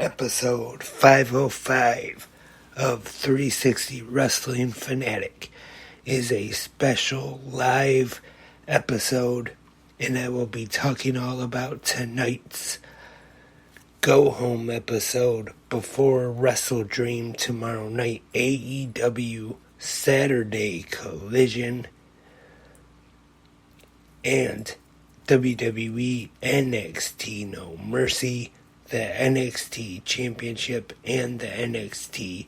episode 505 of 360 Wrestling Fanatic is a special live episode, and I will be talking all about tonight's go-home episode before Wrestle Dream tomorrow night, AEW Saturday Collision, and WWE NXT No Mercy, the NXT Championship, and the NXT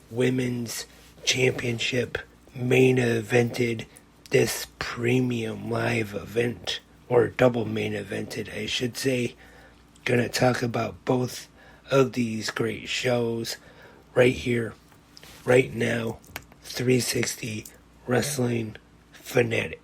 Women's Championship main evented this premium live event, or double main evented, I should say. Gonna talk about both of these great shows right here, right now. 360 Wrestling Fanatic.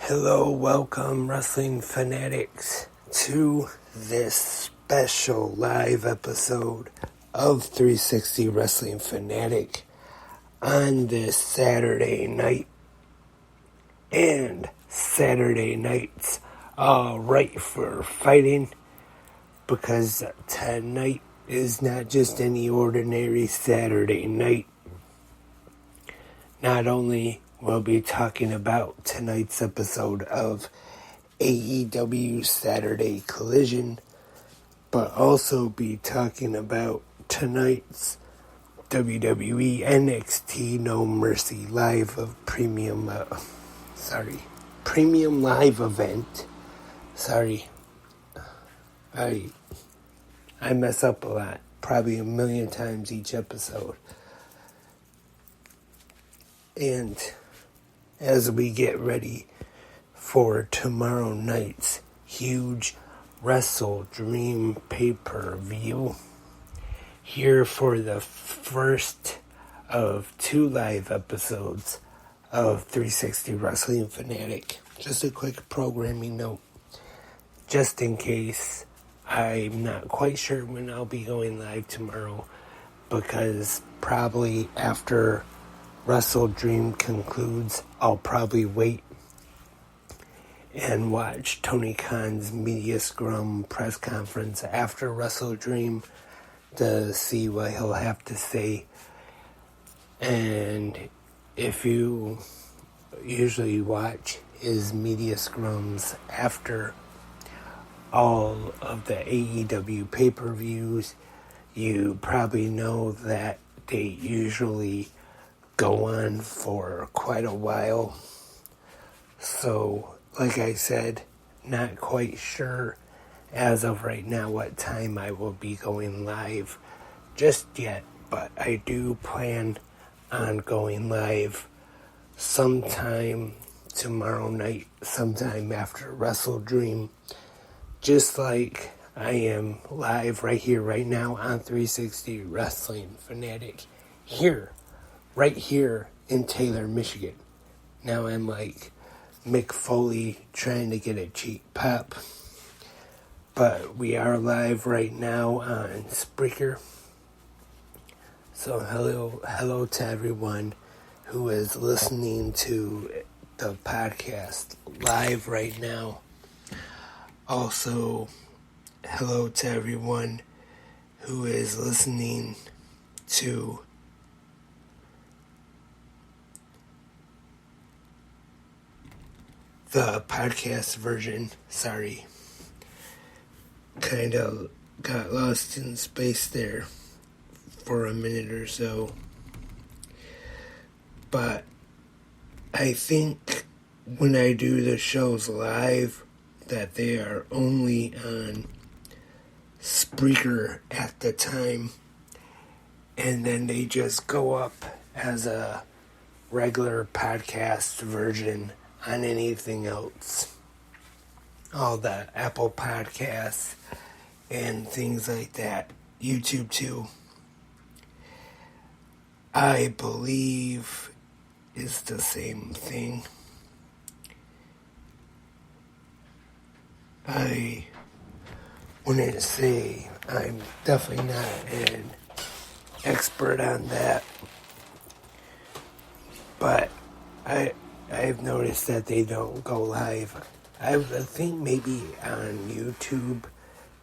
Hello, welcome Wrestling Fanatics to this special live episode of 360 Wrestling Fanatic on this Saturday night. And Saturday nights are right for fighting, because tonight is not just any ordinary Saturday night. Not only we'll be talking about tonight's episode of AEW Saturday Collision, but also be talking about tonight's WWE NXT No Mercy live of premium live event. I mess up a lot, probably a million times each episode. And as we get ready for tomorrow night's huge Wrestle Dream pay-per-view, here for the first of two live episodes of 360 Wrestling Fanatic. Just a quick programming note, just in case I'm not quite sure when I'll be going live tomorrow, because probably after Wrestle Dream concludes, I'll probably wait and watch Tony Khan's Media Scrum press conference after Wrestle Dream to see what he'll have to say. And if you usually watch his Media Scrums after all of the AEW pay-per-views, you probably know that they usually go on for quite a while. So, like I said, not quite sure as of right now what time I will be going live just yet, but I do plan on going live sometime tomorrow night, sometime after Wrestle Dream, just like I am live right here, right now on 360 Wrestling Fanatic, right here in Taylor, Michigan. Now I'm like Mick Foley trying to get a cheap pop. But we are live right now on Spreaker. So hello to everyone who is listening to the podcast live right now. Also, hello to everyone who is listening to the podcast version. Sorry. Kind of got lost in space there for a minute or so. But I think when I do the shows live, that they are only on Spreaker at the time. and then they just go up as a regular podcast version on anything else. All the Apple Podcasts and things like that. YouTube too. I believe is the same thing. I wouldn't say I'm definitely not an expert on that, but I've noticed that they don't go live. I think maybe on YouTube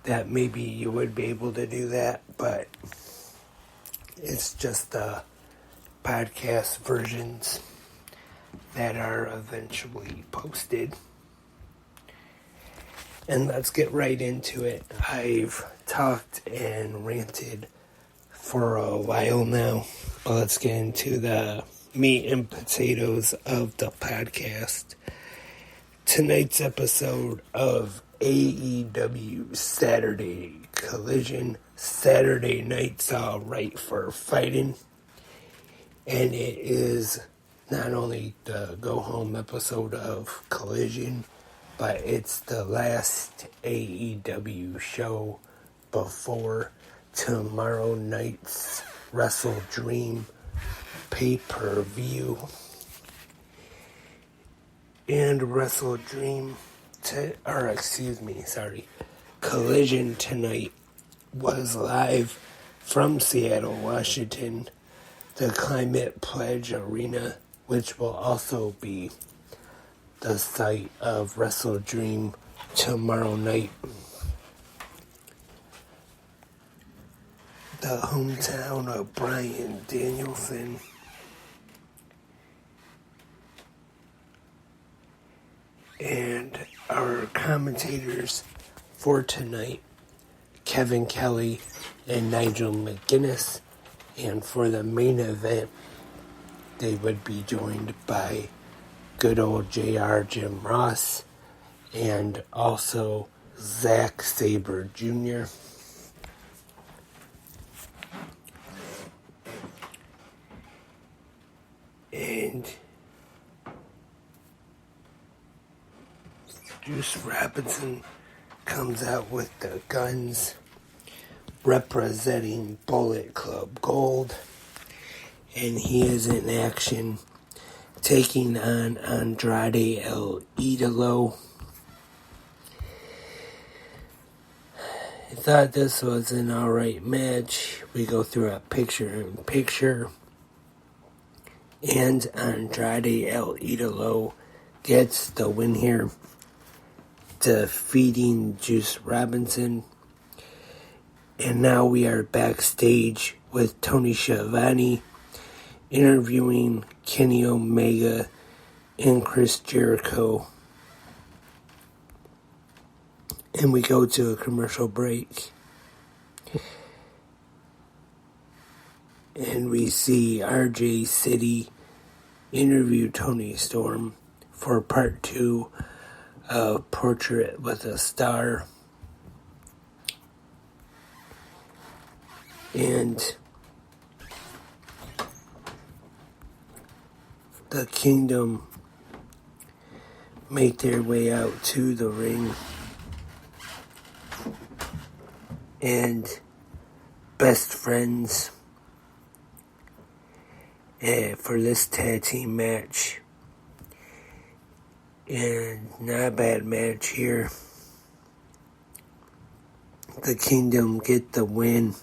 that maybe you would be able to do that, but it's just the podcast versions that are eventually posted. And let's get right into it. I've talked and ranted for a while now, but let's get into the meat and potatoes of the podcast. Tonight's episode of AEW Saturday Collision. Saturday night's all right for fighting. And it is not only the go-home episode of Collision, but it's the last AEW show before tomorrow night's Wrestle Dream pay-per-view. And Wrestle Dream, Collision tonight was live from Seattle, Washington, the Climate Pledge Arena, which will also be the site of Wrestle Dream tomorrow night. The hometown of Bryan Danielson. And our commentators for tonight, Kevin Kelly and Nigel McGuinness. And for the main event, they would be joined by good old JR Jim Ross and also Zack Sabre Jr. And Juice Robinson comes out with the guns representing Bullet Club Gold, and he is in action taking on Andrade El Idolo. I thought this was an alright match. We go through a picture-in-picture, and Andrade El Idolo gets the win here, defeating Juice Robinson. And now we are backstage with Tony Schiavone interviewing Kenny Omega and Chris Jericho. And we go to a commercial break. And we see RJ City interview Tony Storm for part 2 of Portrait with a Star. And the Kingdom make their way out to the ring. And Best Friends for this tag team match. And not a bad match here. The Kingdom get the win.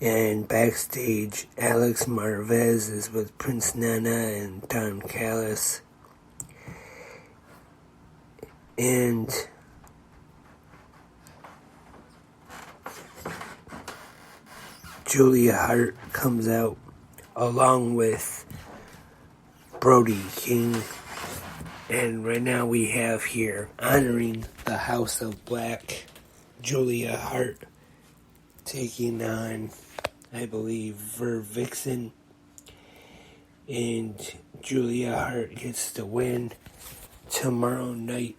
And backstage, Alex Marvez is with Prince Nana and Don Callis. And Julia Hart comes out along with Brody King. And right now we have here, honoring the House of Black, Julia Hart taking on, I believe, Ver Vixen. And Julia Hart gets the win. Tomorrow night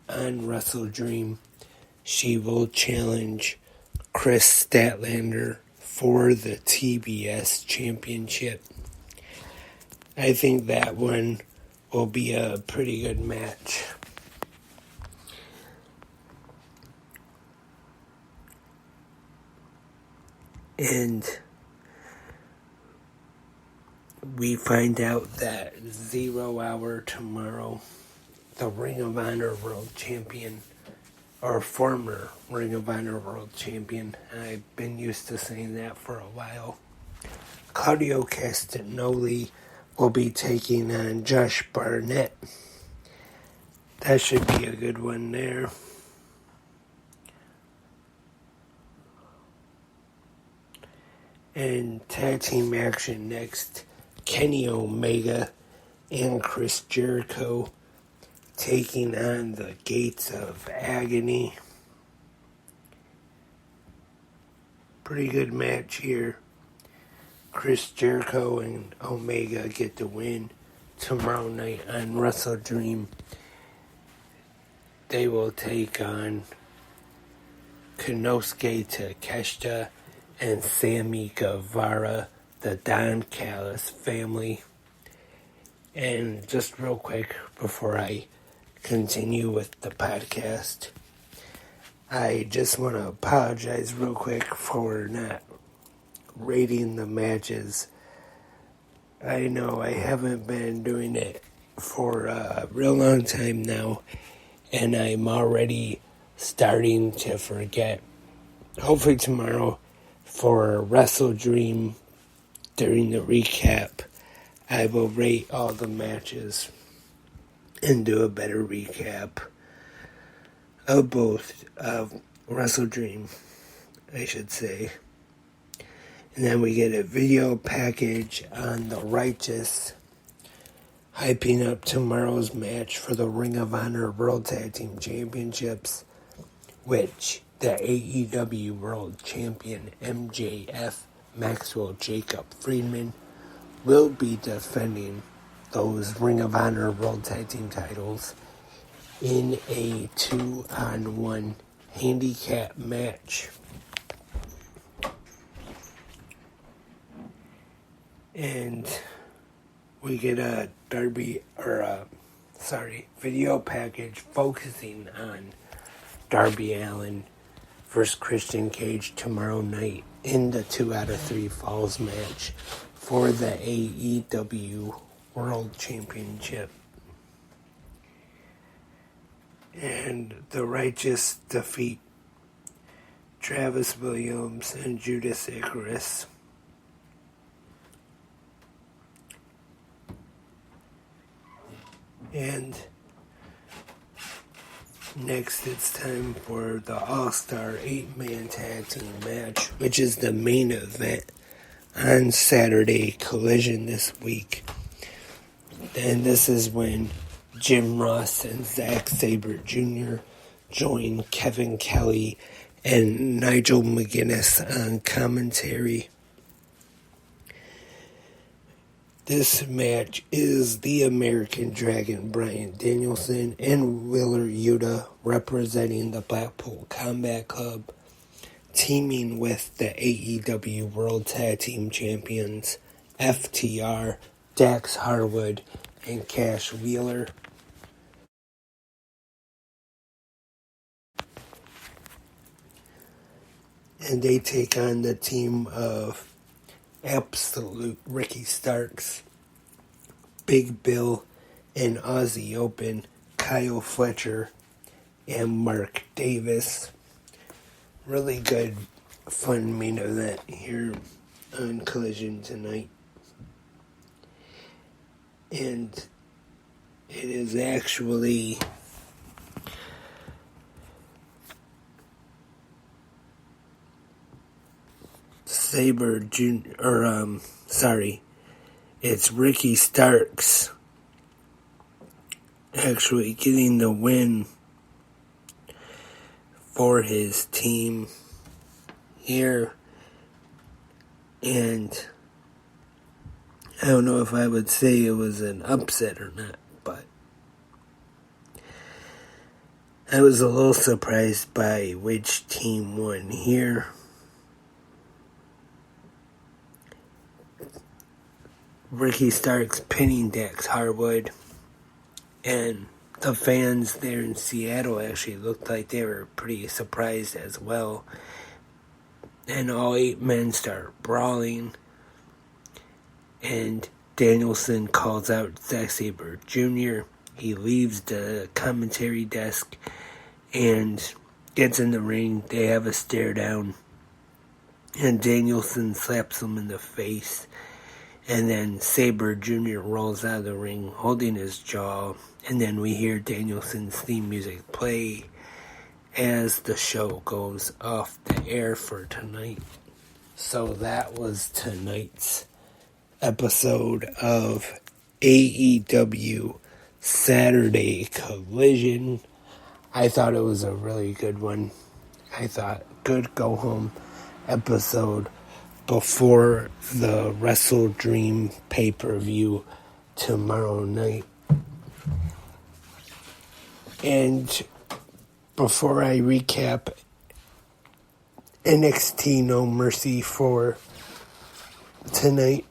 on Wrestle Dream, she will challenge Chris Statlander for the TBS Championship. I think that one will be a pretty good match. And we find out that 0 hour tomorrow, the Ring of Honor World Champion, or former Ring of Honor World Champion, I've been used to saying that for a while, Claudio Castagnoli will be taking on Josh Barnett. That should be a good one there. And tag team action next, Kenny Omega and Chris Jericho taking on the Gates of Agony. Pretty good match here. Chris Jericho and Omega get the win tomorrow night on Wrestle Dream. They will take on Konosuke Takeshita and Sammy Guevara, the Don Callis family. And just real quick before I continue with the podcast, I just want to apologize real quick for not rating the matches. I know I haven't been doing it for a real long time now, and I'm already starting to forget. Hopefully tomorrow for Wrestle Dream, during the recap, I will rate all the matches and do a better recap of both Wrestle Dream, I should say. And then we get a video package on The Righteous, hyping up tomorrow's match for the Ring of Honor World Tag Team Championships, which the AEW World Champion MJF Maxwell Jacob Friedman will be defending those Ring of Honor World Tag Team titles in a 2-on-1 handicap match. And we get a video package focusing on Darby Allin versus Christian Cage tomorrow night in the 2 out of 3 falls match for the AEW World Championship. And the Righteous defeat Travis Williams and Judas Icarus. And next it's time for the All-Star 8-Man Tag Team match, which is the main event on Saturday Collision this week. And this is when Jim Ross and Zack Sabre Jr. join Kevin Kelly and Nigel McGuinness on commentary. This match is the American Dragon Bryan Danielson and Wheeler Yuta representing the Blackpool Combat Club, teaming with the AEW World Tag Team Champions FTR, Dax Harwood, and Cash Wheeler. And they take on the team of Absolute Ricky Starks, Big Bill, and Aussie Open, Kyle Fletcher, and Mark Davis. Really good, fun main event here on Collision tonight. And it is actually it's Ricky Starks actually getting the win for his team here. And I don't know if I would say it was an upset or not, but I was a little surprised by which team won here. Ricky Starks pinning Dax Harwood. And the fans there in Seattle actually looked like they were pretty surprised as well. And all 8 men start brawling. And Danielson calls out Zack Sabre Jr. He leaves the commentary desk and gets in the ring. They have a stare down. And Danielson slaps him in the face. And then Sabre Jr. rolls out of the ring holding his jaw. And then we hear Danielson's theme music play as the show goes off the air for tonight. So that was tonight's episode of AEW Saturday Collision. I thought it was a really good one. I thought good go home episode before the Wrestle Dream pay-per-view tomorrow night. And before I recap NXT No Mercy for tonight,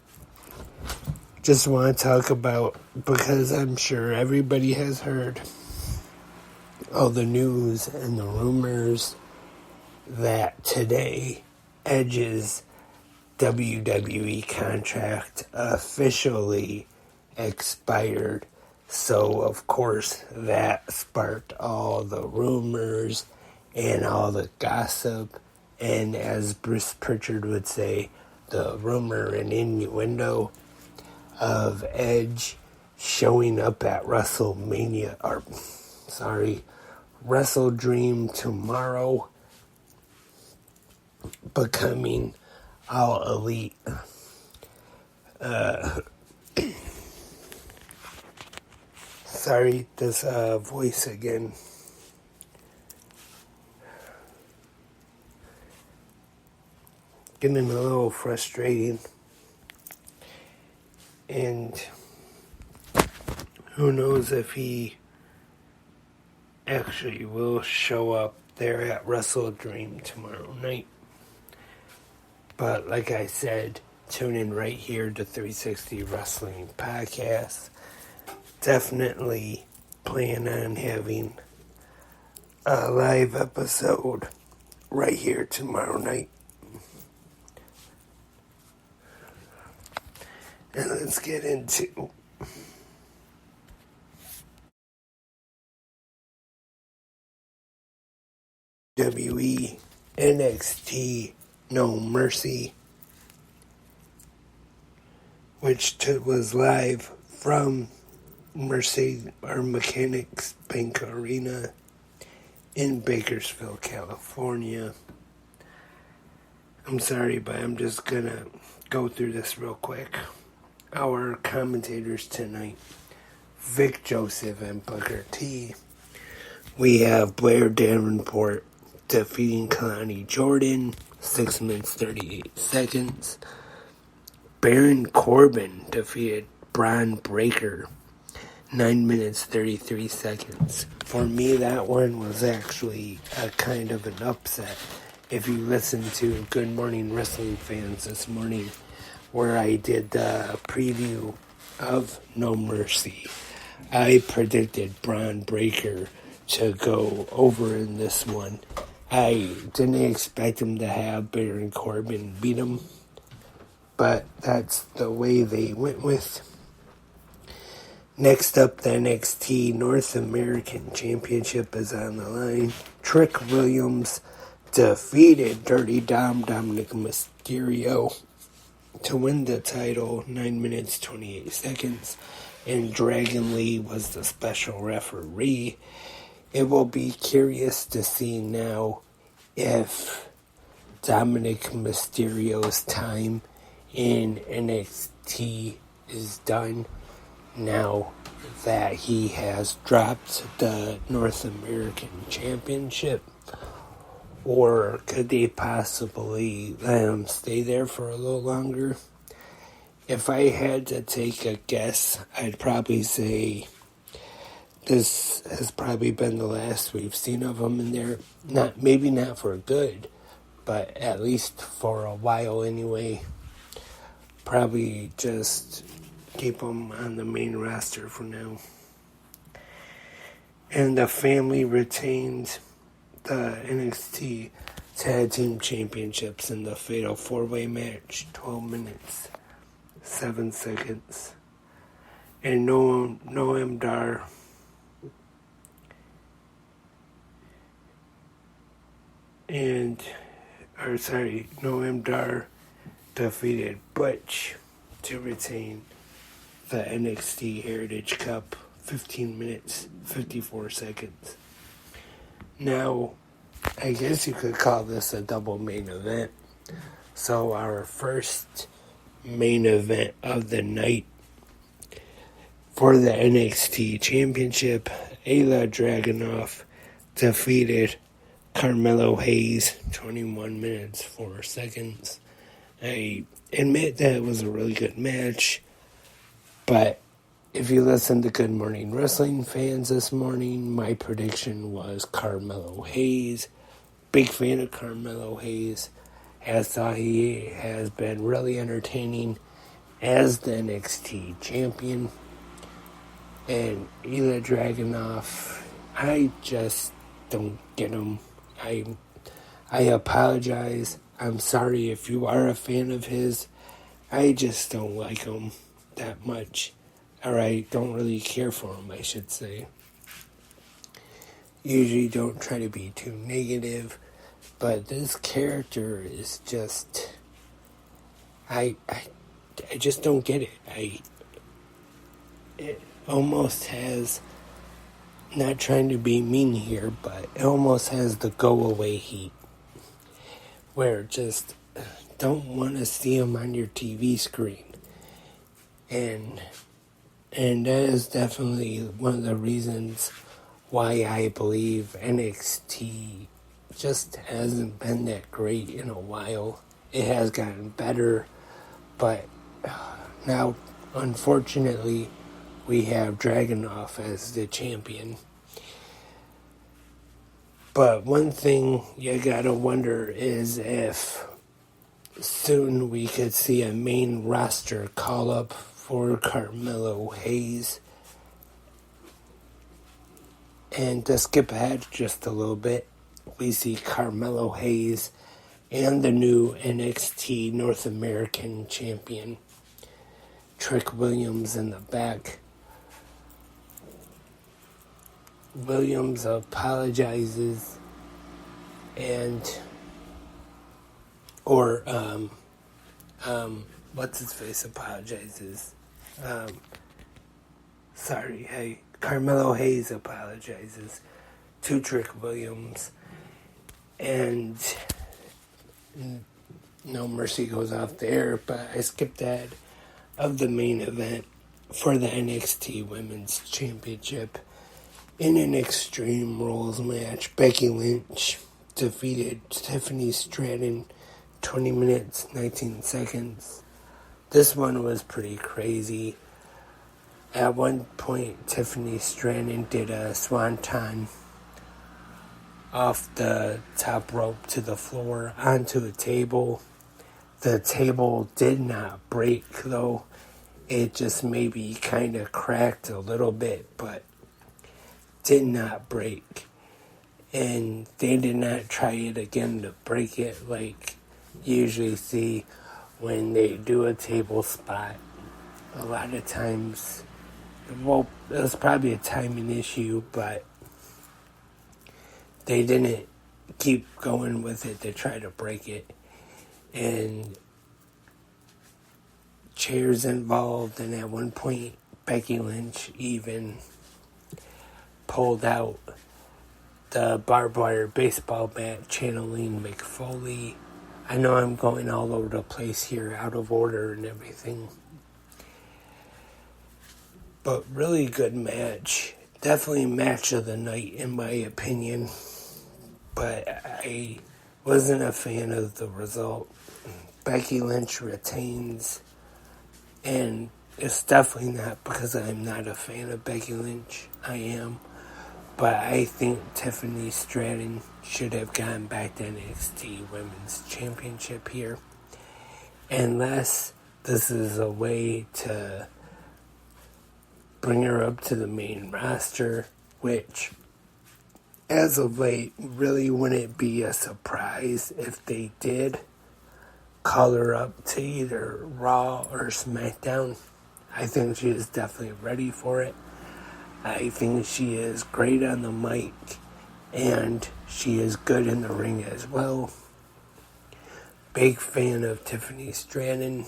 just want to talk about, because I'm sure everybody has heard all the news and the rumors that today Edge's WWE contract officially expired. So, of course, that sparked all the rumors and all the gossip. And as Bruce Pritchard would say, the rumor and innuendo of Edge showing up at Wrestle Dream tomorrow, becoming All Elite. Sorry, this voice again. Getting a little frustrating. And who knows if he actually will show up there at Wrestle Dream tomorrow night. But like I said, tune in right here to 360 Wrestling Podcast. Definitely plan on having a live episode right here tomorrow night. And let's get into WWE NXT No Mercy, which was live from Mechanics Bank Arena in Bakersfield, California. I'm sorry, but I'm just gonna go through this real quick. Our commentators tonight: Vic Joseph and Booker T. We have Blair Davenport defeating Kalani Jordan, 6 minutes 38 seconds. Baron Corbin defeated Braun Breaker, 9 minutes 33 seconds. For me, that one was actually a kind of an upset. If you listen to Good Morning Wrestling Fans this morning, where I did the preview of No Mercy, I predicted Braun Breaker to go over in this one. I didn't expect him to have Baron Corbin beat him, but that's the way they went with. Next up, the NXT North American Championship is on the line. Trick Williams defeated Dirty Dominic Mysterio to win the title, 9 minutes 28 seconds. And Dragon Lee was the special referee. It will be curious to see now if Dominic Mysterio's time in NXT is done now that he has dropped the North American Championship, or could they possibly let him stay there for a little longer? If I had to take a guess, I'd probably say this has probably been the last we've seen of him in there. Maybe not for good, but at least for a while anyway. Probably just keep them on the main roster for now. And the family retained the NXT Tag Team Championships in the Fatal 4-Way match, 12 minutes, 7 seconds. And Noam Dar Noam Dar defeated Butch to retain the NXT Heritage Cup, 15 minutes, 54 seconds. Now, I guess you could call this a double main event. So our first main event of the night for the NXT Championship, Ayla Dragunov defeated Carmelo Hayes, 21 minutes, 4 seconds. I admit that it was a really good match, but if you listen to Good Morning Wrestling fans this morning, my prediction was Carmelo Hayes. Big fan of Carmelo Hayes. As thought he has been really entertaining as the NXT champion. And Ilya Dragunov, I just don't get him. I apologize. I'm sorry if you are a fan of his. I just don't like him that much. Or I don't really care for him, I should say. Usually don't try to be too negative. But this character is just... I just don't get it. It almost has... Not trying to be mean here, but it almost has the go-away heat. Where just don't want to see him on your TV screen. And that is definitely one of the reasons why I believe NXT just hasn't been that great in a while. It has gotten better, but now, unfortunately, we have Dragunov as the champion. But one thing you gotta wonder is if soon we could see a main roster call-up for Carmelo Hayes. And to skip ahead just a little bit, we see Carmelo Hayes and the new NXT North American champion, Trick Williams, in the back. Williams apologizes what's his face apologizes. Carmelo Hayes apologizes to Trick Williams, and no mercy goes off there, but I skipped that of the main event for the NXT Women's Championship. In an Extreme Rules match, Becky Lynch defeated Tiffany Stratton, 20 minutes, 19 seconds. This one was pretty crazy. At one point, Tiffany Stratton did a swanton off the top rope to the floor onto a table. The table did not break, though. It just maybe kind of cracked a little bit, but did not break. And they did not try it again to break it like you usually see when they do a table spot. A lot of times, well, it was probably a timing issue, but they didn't keep going with it to try to break it. And chairs involved, and at one point, Becky Lynch even pulled out the barbed wire baseball bat, channeling Mick Foley. I know I'm going all over the place here, out of order and everything. But really good match. Definitely match of the night, in my opinion. But I wasn't a fan of the result. Becky Lynch retains, and it's definitely not because I'm not a fan of Becky Lynch. I am. But I think Tiffany Stratton should have gone back to NXT Women's Championship here. Unless this is a way to bring her up to the main roster, which, as of late, really wouldn't be a surprise if they did call her up to either Raw or SmackDown. I think she is definitely ready for it. I think she is great on the mic, and she is good in the ring as well. Big fan of Tiffany Stratton,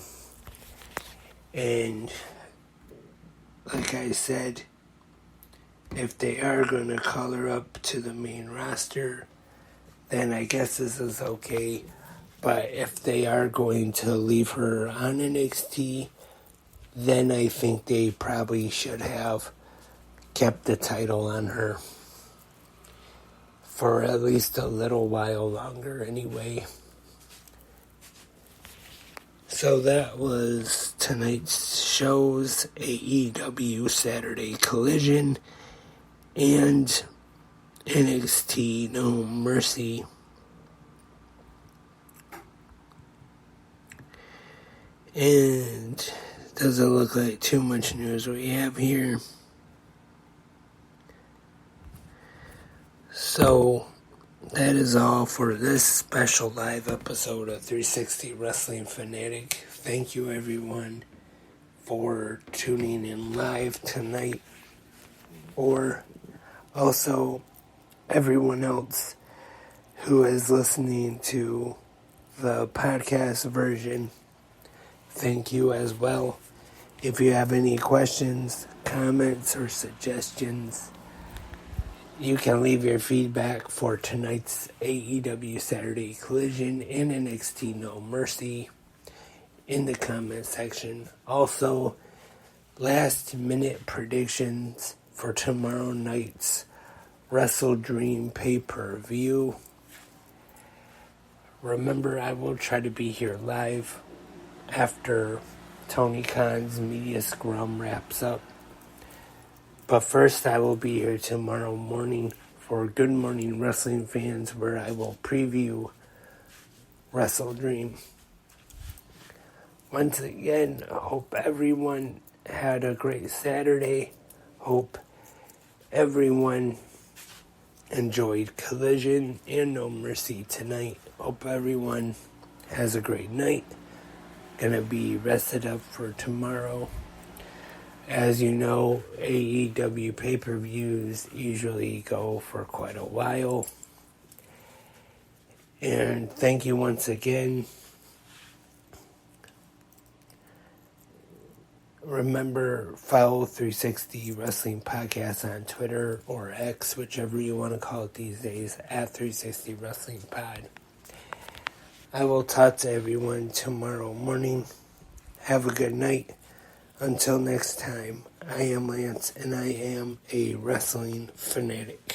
and like I said, if they are going to call her up to the main roster, then I guess this is okay. But if they are going to leave her on NXT, then I think they probably should have kept the title on her for at least a little while longer anyway. So that was tonight's shows, AEW Saturday Collision and NXT No Mercy. And doesn't look like too much news we have here. So that is all for this special live episode of 360 Wrestling Fanatic. Thank you everyone for tuning in live tonight, or also everyone else who is listening to the podcast version. Thank you as well. If you have any questions, comments, or suggestions, you can leave your feedback for tonight's AEW Saturday Collision and NXT No Mercy in the comment section. Also, last minute predictions for tomorrow night's Wrestle Dream pay-per-view. Remember, I will try to be here live after Tony Khan's media scrum wraps up. But first, I will be here tomorrow morning for Good Morning Wrestling Fans, where I will preview Wrestle Dream. Once again, I hope everyone had a great Saturday. Hope everyone enjoyed Collision and No Mercy tonight. Hope everyone has a great night. Gonna be rested up for tomorrow. As you know, AEW pay-per-views usually go for quite a while. And thank you once again. Remember, follow 360 Wrestling Podcast on Twitter or X, whichever you want to call it these days, at 360 Wrestling Pod. I will talk to everyone tomorrow morning. Have a good night. Until next time, I am Lance, and I am a wrestling fanatic.